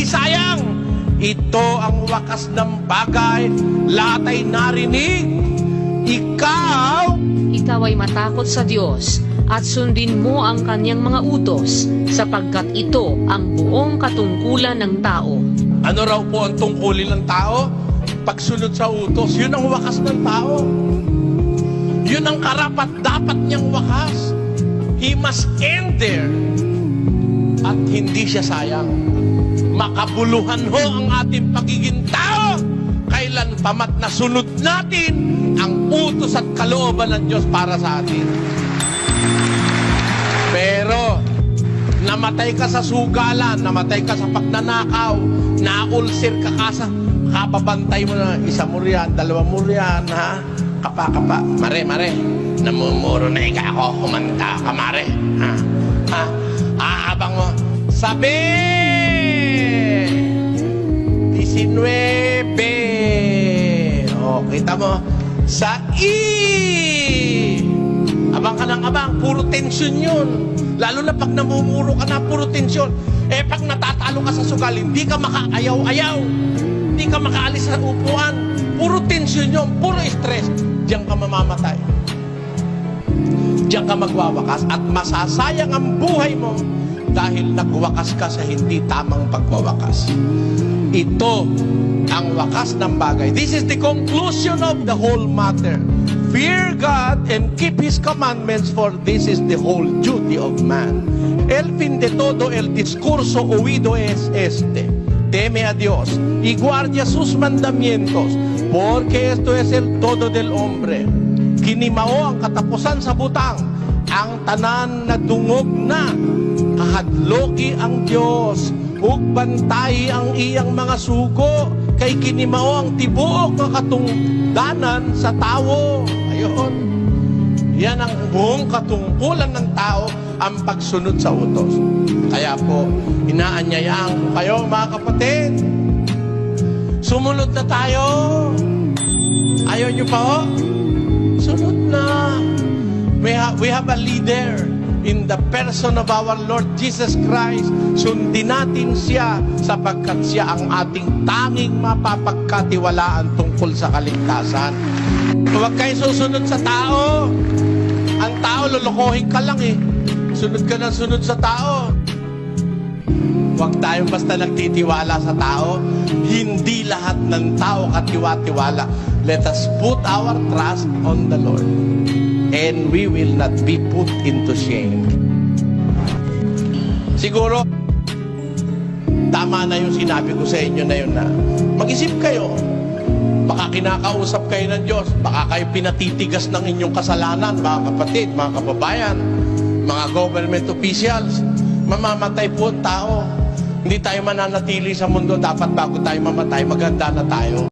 sayang. Ito ang wakas ng bagay, lahat ay narinig. Ikaw ay matakot sa Diyos at sundin mo ang kanyang mga utos, sapagkat ito ang buong katungkulan ng tao. Ano raw po ang tungkulin ng tao? Pagsunod sa utos, yun ang wakas ng tao. Yun ang karapat-dapat niyang wakas. He must end there. At hindi siya sayang. Makabuluhan ho ang ating pagiging tao kailan pamat nasunod natin ang utos at kalooban ng Diyos para sa atin. Pero namatay ka sa sugalan, namatay ka sa pagnanakaw, naulsir ka kasa, kababantay mo na, isa mo riyan, dalawa mo riyan, ha? Kapa, mare, namumuro na ako, kumanta ka, mare, ha? Aabang mo, sabi! 19. O, kita mo, sa abang ka ng abang, puro tensyon yun. Lalo na pag namumuro ka na, puro tensyon. Eh, pag natatalo ka sa sugal, hindi ka makaayaw-ayaw. Hindi ka makaalis sa upuan. Puro tensyon yun, puro stress. Diyan ka mamamatay. Diyan ka magwawakas at masasayang ang buhay mo dahil nagwakas ka sa hindi tamang pagwawakas. Ito ang wakas ng bagay. This is the conclusion of the whole matter. Fear God and keep His commandments, for this is the whole duty of man. El fin de todo el discurso oído es este: teme a Dios y guardia sus mandamientos, porque esto es el todo del hombre. Kinimao ang katapusan sa butang, ang tanan na dungog na, kahadloki ang Diyos, ug bantay ang iyang mga sugo, kay kinimao ang tibuok nga katungdanan sa tao. Ayun. Yan ang buong katungkulan ng tao, ang pagsunod sa utos. Kaya po, inaanyayaan ko kayo, mga kapatid. Sumunod na tayo. Ayaw nyo pa ho? Sunod na. We have a leader in the person of our Lord Jesus Christ. Sundin natin siya sapagkat siya ang ating tanging mapapagkatiwalaan tungkol sa kaligtasan. Huwag kayo susunod sa tao. Ang tao, lulukohin ka lang eh. Sunod ka na sunod sa tao. Huwag tayong basta nagtitiwala sa tao. Hindi lahat ng tao katiwa-tiwala. Let us put our trust on the Lord, and we will not be put into shame. Siguro, tama na yung sinabi ko sa inyo na yun na mag-isip kayo. Baka kinakausap kayo ng Diyos. Baka kayo pinatitigas ng inyong kasalanan, mga kapatid, mga kababayan, mga government officials. Mamamatay po ang tao. Hindi tayo mananatili sa mundo. Dapat bago tayo mamatay, maganda na tayo.